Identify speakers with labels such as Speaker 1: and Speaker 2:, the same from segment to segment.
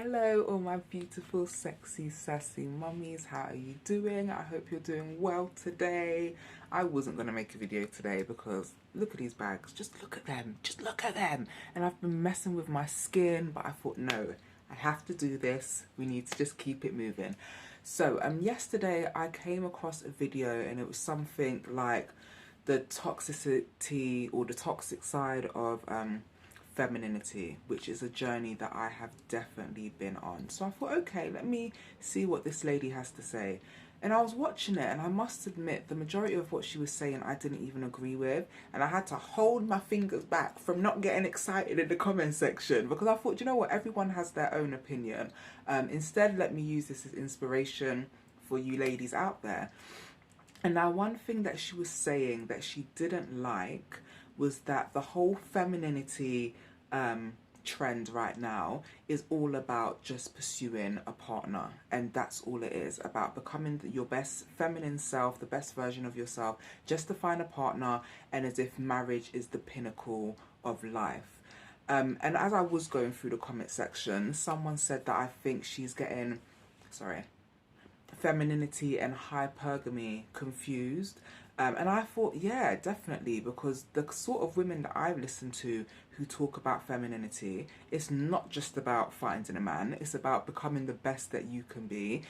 Speaker 1: Hello all my beautiful, sexy, sassy mummies. How are you doing? I hope you're doing well today. I wasn't going to make a video today because look at these bags. Just look at them. Just look at them. And I've been messing with my skin, but I thought, no, I have to do this. We need to just keep it moving. So yesterday I came across a video and it was something like the toxicity or the toxic side of femininity, which is a journey that I have definitely been on. So I thought, okay, let me see what this lady has to say. And I was watching it, and I must admit the majority of what she was saying I didn't even agree with, and I had to hold my fingers back from not getting excited in the comment section, because I thought, you know what, everyone has their own opinion. Instead, let me use this as inspiration for you ladies out there. And now one thing that she was saying that she didn't like was that the whole femininity trend right now is all about just pursuing a partner, and that's all it is, about becoming your best feminine self, the best version of yourself, just to find a partner, and as if marriage is the pinnacle of life. And as I was going through the comment section, someone said that I think she's getting, femininity and hypergamy confused. And I thought, yeah, definitely, because the sort of women that I've listened to who talk about femininity, it's not just about finding a man, it's about becoming the best that you can be,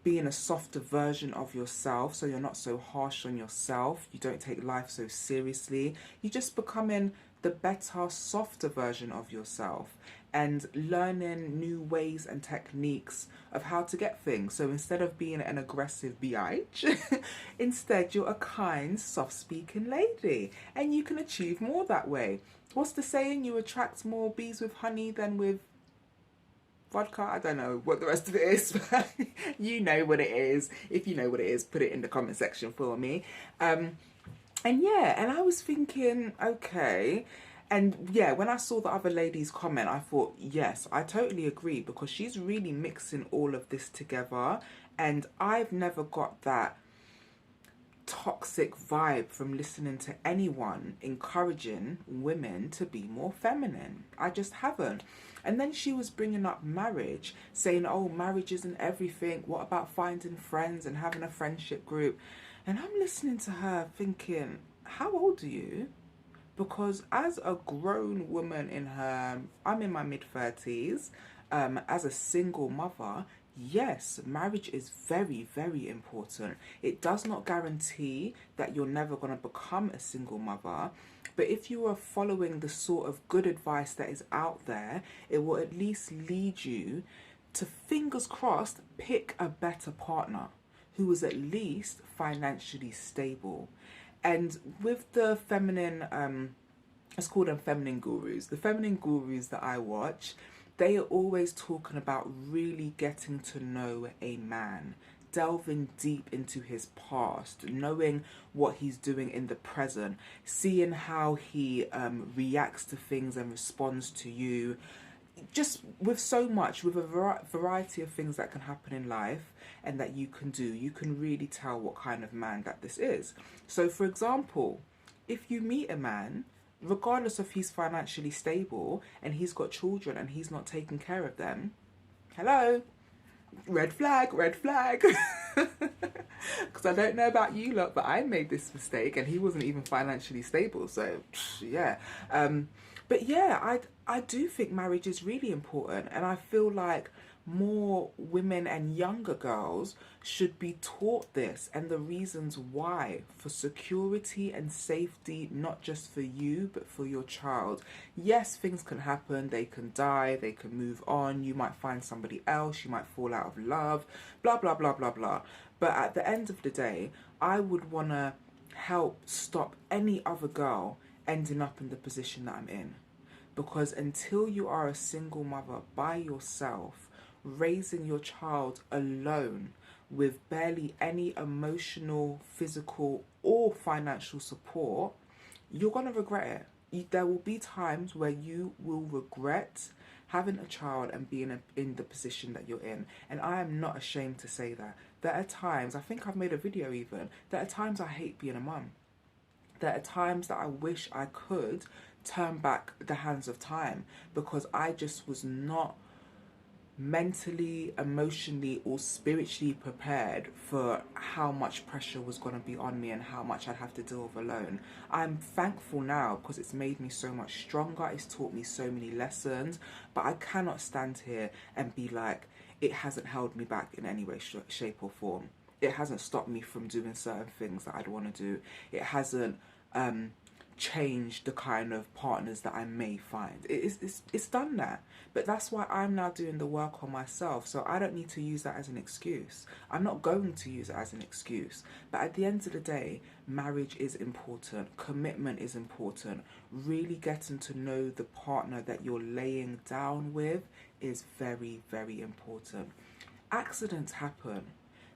Speaker 1: being a softer version of yourself, so you're not so harsh on yourself, you don't take life so seriously, you're just becoming the better, softer version of yourself, and learning new ways and techniques of how to get things. So instead of being an aggressive biatch, instead you're a kind, soft-speaking lady, and you can achieve more that way. What's the saying? You attract more bees with honey than with vodka. I don't know what the rest of it is, but you know what it is. If you know what it is, put it in the comment section for me. And yeah, and I was thinking, okay. And yeah, when I saw the other lady's comment, I thought, yes, I totally agree, because she's really mixing all of this together. And I've never got that toxic vibe from listening to anyone encouraging women to be more feminine. I just haven't. And then she was bringing up marriage, saying, oh, marriage isn't everything. What about finding friends and having a friendship group? And I'm listening to her thinking, how old are you? Because as a grown woman I'm in my mid-30s, as a single mother, yes, marriage is very, very important. It does not guarantee that you're never going to become a single mother, but if you are following the sort of good advice that is out there, it will at least lead you to, fingers crossed, pick a better partner who is at least financially stable. And with the feminine, let's call them feminine gurus, the feminine gurus that I watch, they are always talking about really getting to know a man, delving deep into his past, knowing what he's doing in the present, seeing how he reacts to things and responds to you. Just with so much, with a variety of things that can happen in life and that you can do, you can really tell what kind of man that this is. So for example, if you meet a man, regardless of he's financially stable and he's got children and he's not taking care of them, hello, red flag, red flag. Because I don't know about you lot, but I made this mistake and he wasn't even financially stable, so yeah. But yeah, I do think marriage is really important, and I feel like more women and younger girls should be taught this and the reasons why, for security and safety, not just for you but for your child. Yes, things can happen, they can die, they can move on, you might find somebody else, you might fall out of love, blah blah blah blah blah. But at the end of the day, I would want to help stop any other girl ending up in the position that I'm in. Because until you are a single mother by yourself, raising your child alone with barely any emotional, physical or financial support, you're going to regret it. There will be times where you will regret having a child and being in the position that you're in. And I am not ashamed to say that. There are times, I think I've made a video even, there are times I hate being a mum. There are times that I wish I could turn back the hands of time, because I just was not mentally, emotionally, or spiritually prepared for how much pressure was going to be on me and how much I'd have to deal with alone. I'm thankful now because it's made me so much stronger. It's taught me so many lessons, but I cannot stand here and be like, it hasn't held me back in any way, shape or form. It hasn't stopped me from doing certain things that I'd want to do. It hasn't change the kind of partners that I may find. It's done that. But that's why I'm now doing the work on myself. So I don't need to use that as an excuse. I'm not going to use it as an excuse. But at the end of the day, marriage is important. Commitment is important. Really getting to know the partner that you're laying down with is very, very important. Accidents happen.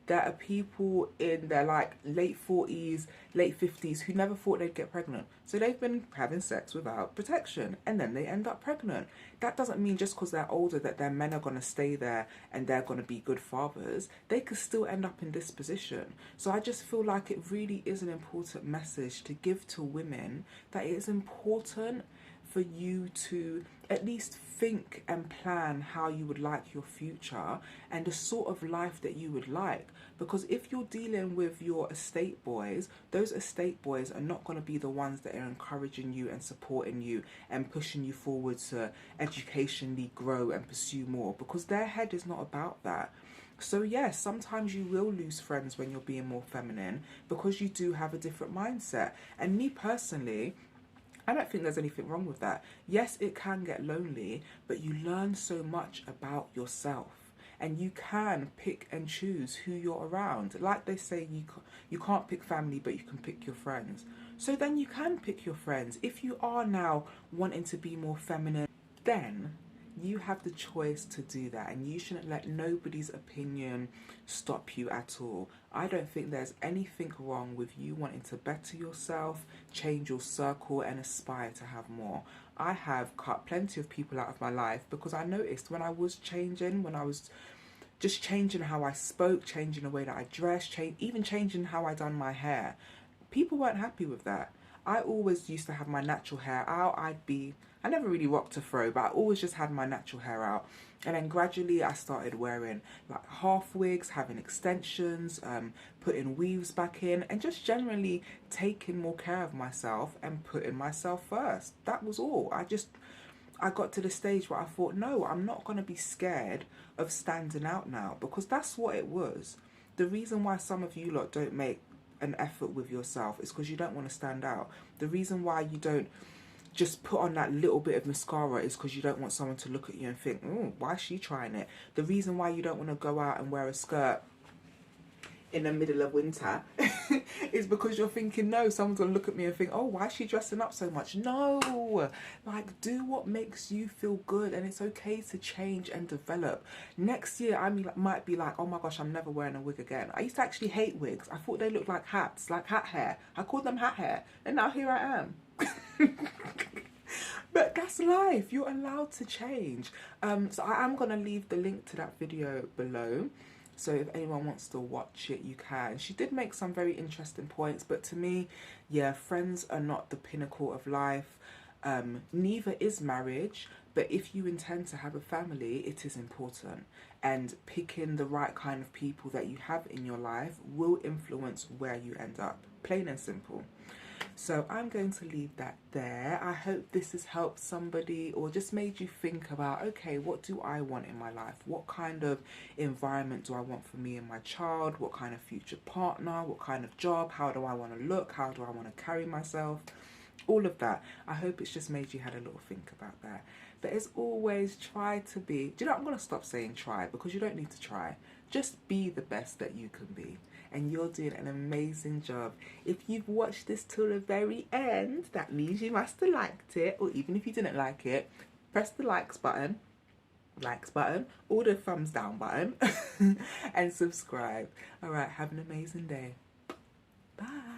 Speaker 1: There are people in their like late 40s, late 50s who never thought they'd get pregnant. So they've been having sex without protection and then they end up pregnant. That doesn't mean just because they're older that their men are going to stay there and they're going to be good fathers. They could still end up in this position. So I just feel like it really is an important message to give to women, that it is important for you to at least think and plan how you would like your future and the sort of life that you would like. Because if you're dealing with your estate boys, those estate boys are not going to be the ones that are encouraging you and supporting you and pushing you forward to educationally grow and pursue more, because their head is not about that. So yes, sometimes you will lose friends when you're being more feminine because you do have a different mindset. And me personally, I don't think there's anything wrong with that. Yes, it can get lonely, but you learn so much about yourself. And you can pick and choose who you're around. Like they say, you can't pick family, but you can pick your friends. So then you can pick your friends. If you are now wanting to be more feminine, then you have the choice to do that, and you shouldn't let nobody's opinion stop you at all. I don't think there's anything wrong with you wanting to better yourself, change your circle and aspire to have more. I have cut plenty of people out of my life because I noticed when I was changing, when I was just changing how I spoke, changing the way that I dressed, even changing how I done my hair, people weren't happy with that. I always used to have my natural hair out. I never really rocked a fro, but I always just had my natural hair out. And then gradually I started wearing like half wigs, having extensions, putting weaves back in, and just generally taking more care of myself and putting myself first. That was all. I got to the stage where I thought, no, I'm not going to be scared of standing out now, because that's what it was. The reason why some of you lot don't make an effort with yourself is because you don't want to stand out. The reason why you don't just put on that little bit of mascara is because you don't want someone to look at you and think, oh, why is she trying it? The reason why you don't want to go out and wear a skirt in the middle of winter is because you're thinking, no, someone's going to look at me and think, oh, why is she dressing up so much? No, like, do what makes you feel good, and it's okay to change and develop. Next year, might be like, oh my gosh, I'm never wearing a wig again. I used to actually hate wigs. I thought they looked like hats, like hat hair. I called them hat hair, and now here I am. But that's life. You're allowed to change. So I am going to leave the link to that video below. So if anyone wants to watch it, you can. She did make some very interesting points, but to me, yeah, friends are not the pinnacle of life. Neither is marriage, but if you intend to have a family, it is important. And picking the right kind of people that you have in your life will influence where you end up. Plain and simple. So I'm going to leave that there. I hope this has helped somebody or just made you think about, okay, what do I want in my life? What kind of environment do I want for me and my child? What kind of future partner? What kind of job? How do I want to look? How do I want to carry myself? All of that. I hope it's just made you had a little think about that. But as always, try to be, do you know, I'm going to stop saying try, because you don't need to try. Just be the best that you can be. And you're doing an amazing job. If you've watched this till the very end, that means you must have liked it. Or even if you didn't like it, press the likes button, or the thumbs down button, and subscribe. All right, have an amazing day. Bye.